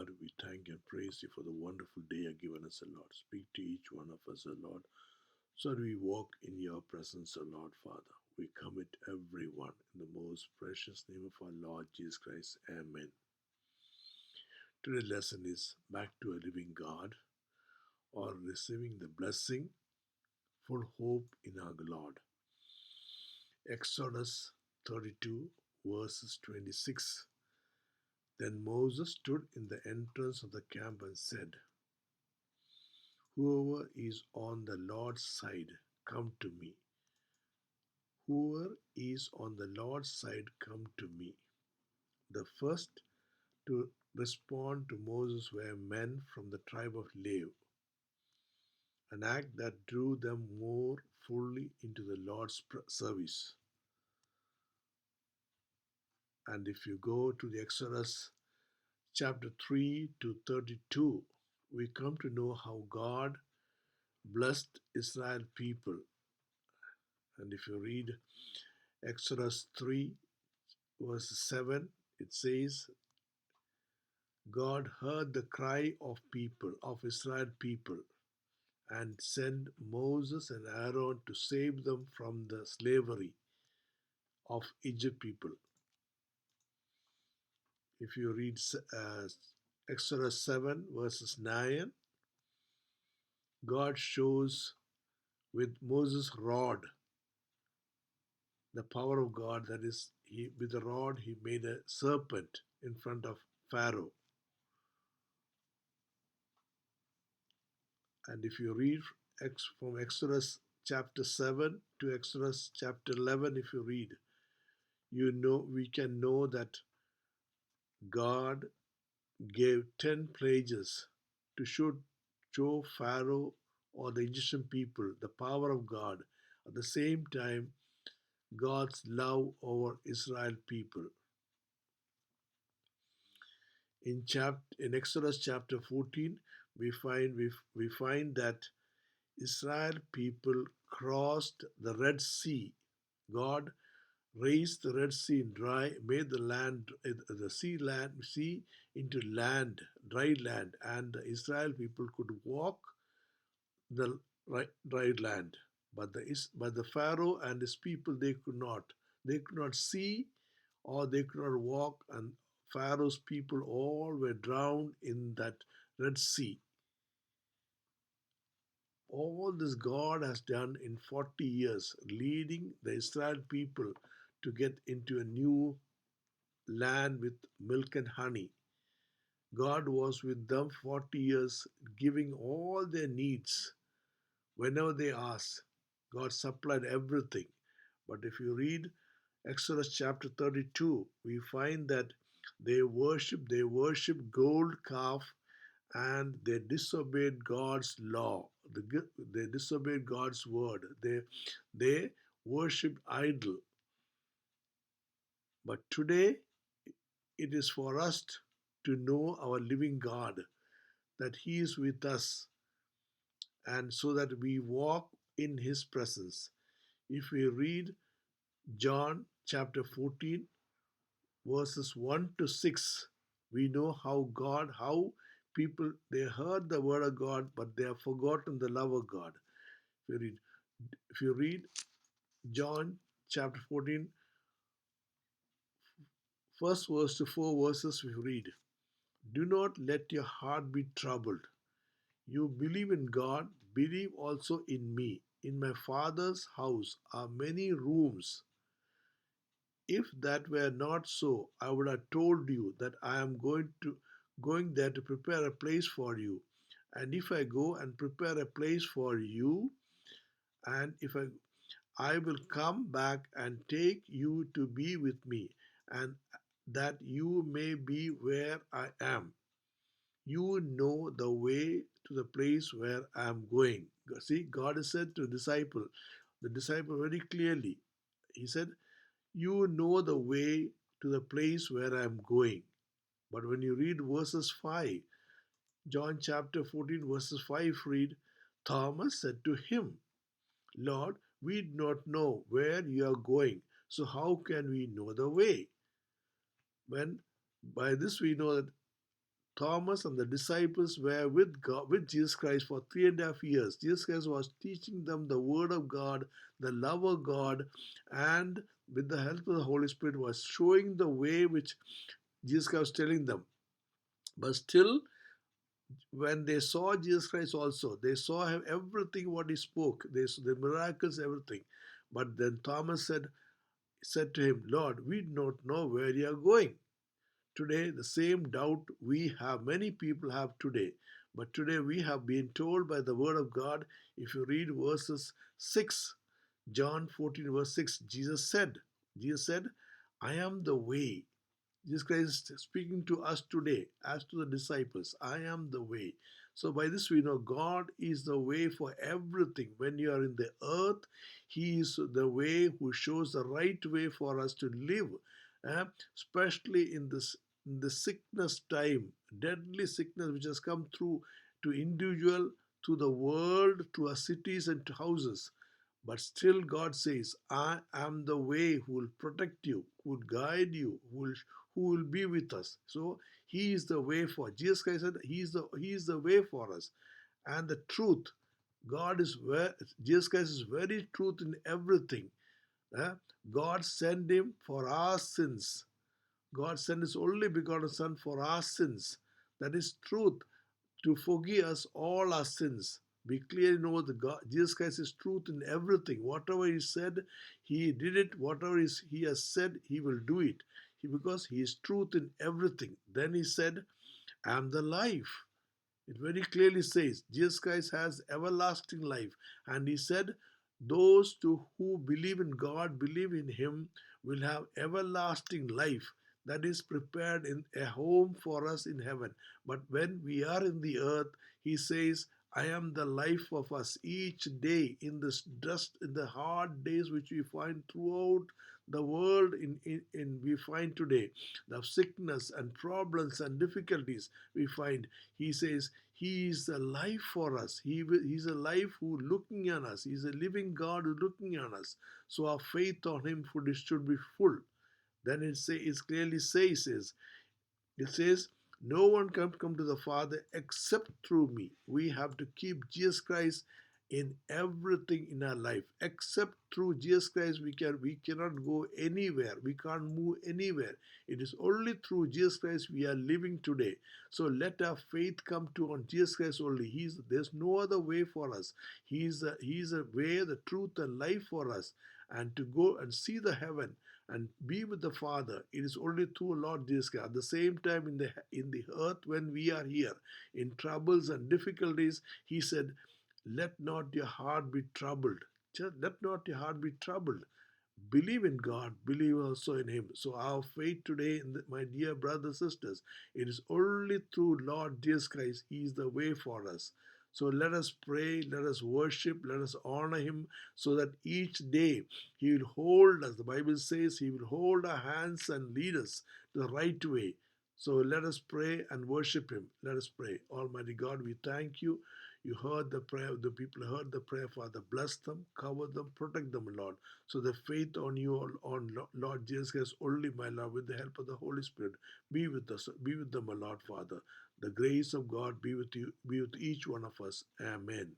God, we thank and praise you for the wonderful day you've given us, O Lord. Speak to each one of us, O Lord, so that we walk in your presence, O Lord, Father. We commit everyone in the most precious name of our Lord Jesus Christ. Amen. Today's lesson is back to a living God, or receiving the blessing, full hope in our Lord. Exodus 32, verses 26. Then Moses stood in the entrance of the camp and said, "Whoever is on the Lord's side, come to me. Whoever is on the Lord's side, come to me." The first to respond to Moses were men from the tribe of Levi, an act that drew them more fully into the Lord's service. And if you go to the Exodus chapter 3 to 32, we come to know how God blessed Israel people. And if you read Exodus 3 verse 7, it says, God heard the cry of Israel people, and sent Moses and Aaron to save them from the slavery of Egypt people. If you read Exodus 7 verses 9, God shows with Moses' rod the power of God. That is, with the rod he made a serpent in front of Pharaoh. And if you read from Exodus chapter 7 to Exodus chapter 11, if you read, we can know that God gave 10 plagues to show Pharaoh or the Egyptian people the power of God. At the same time, God's love over Israel people. In Exodus chapter 14, we find that Israel people crossed the Red Sea. God raised the Red Sea dry, made the sea into land, dry land, and the Israel people could walk the dry land. But the Pharaoh and his people, they could not. They could not see, or they could not walk, and Pharaoh's people all were drowned in that Red Sea. All this God has done in 40 years, leading the Israel people to get into a new land with milk and honey. God was with them 40 years, giving all their needs whenever they asked. God supplied everything. But if you read Exodus chapter 32, we find that they worship gold calf, and they disobeyed God's law. They disobeyed God's word. They worshipped idol. But today, it is for us to know our living God, that He is with us, and so that we walk in His presence. If we read John chapter 14, verses 1 to 6, we know how people, they heard the word of God, but they have forgotten the love of God. If you read John chapter 14, first verse to 4 verses, we read, "Do not let your heart be troubled. You believe in God, believe also in me. In my Father's house are many rooms. If that were not so, I would have told you that I am going there to prepare a place for you. And if I go and prepare a place for you, and if I will come back and take you to be with me, and that you may be where I am. You know the way to the place where I am going." See, God has said to the disciple very clearly. He said, "You know the way to the place where I am going." But when you read verses 5, John chapter 14, verses 5 read, "Thomas said to him, Lord, we do not know where you are going, so how can we know the way?" When by this we know that Thomas and the disciples were with God, with Jesus Christ for 3.5 years. Jesus Christ was teaching them the Word of God, the love of God, and with the help of the Holy Spirit was showing the way which Jesus Christ was telling them. But still, when they saw Jesus Christ also, they saw him, everything what he spoke, they saw the miracles, everything. But then Thomas said to him, Lord, we do not know where you are going. Today, the same doubt we have, many people have today. But today we have been told by the word of God, if you read verses 6, John 14, verse 6, Jesus said, I am the way. Jesus Christ is speaking to us today as to the disciples. I am the way. So by this we know God is the way for everything. When you are in the earth, He is the way who shows the right way for us to live. eh, Especially in the sickness time, deadly sickness which has come through to individual, to the world, to our cities and to houses. But still God says, I am the way who will protect you, who will guide you, who will be with us. So He is the way for. Jesus Christ said He is the way for us. And the truth. God is where Jesus Christ is very truth in everything. Eh? God sent him for our sins. God sent his only begotten Son for our sins. That is truth, to forgive us all our sins. We clearly know that God, Jesus Christ is truth in everything. Whatever He said, He did it. Whatever He has said, He will do it. Because He is truth in everything. Then He said, I am the life. It very clearly says Jesus Christ has everlasting life. And He said, those who believe in God, believe in Him, will have everlasting life that is prepared in a home for us in heaven. But when we are in the earth, He says, I am the life of us each day in this dust, in the hard days which we find throughout the world we find today, the sickness and problems and difficulties we find. He says He is the life for us. He's a life who looking on us. He's a living God who looking on us. So our faith on Him should be full. Then it clearly says, no one can come to the Father except through me. We have to keep Jesus Christ in everything in our life. Except through Jesus Christ, we cannot go anywhere. We can't move anywhere. It is only through Jesus Christ we are living today. So let our faith come to on Jesus Christ only. There's no other way for us. He's a way, the truth, and life for us. And to go and see the heaven and be with the Father, it is only through Lord Jesus Christ. At the same time, in the earth, when we are here in troubles and difficulties, He said, let not your heart be troubled. Just let not your heart be troubled. Believe in God, believe also in Him. So our faith today, my dear brothers and sisters, it is only through Lord Jesus Christ. He is the way for us. So let us pray, let us worship, let us honor Him, so that each day He will hold us. The Bible says He will hold our hands and lead us the right way. So let us pray and worship Him. Let us pray. Almighty God, we thank You. You heard the prayer, the people heard the prayer, Father. Bless them, cover them, protect them, Lord. So the faith on You, on Lord Jesus Christ only, my Lord, with the help of the Holy Spirit, be with us, be with them, my Lord, Father. The grace of God be with you, be with each one of us. Amen.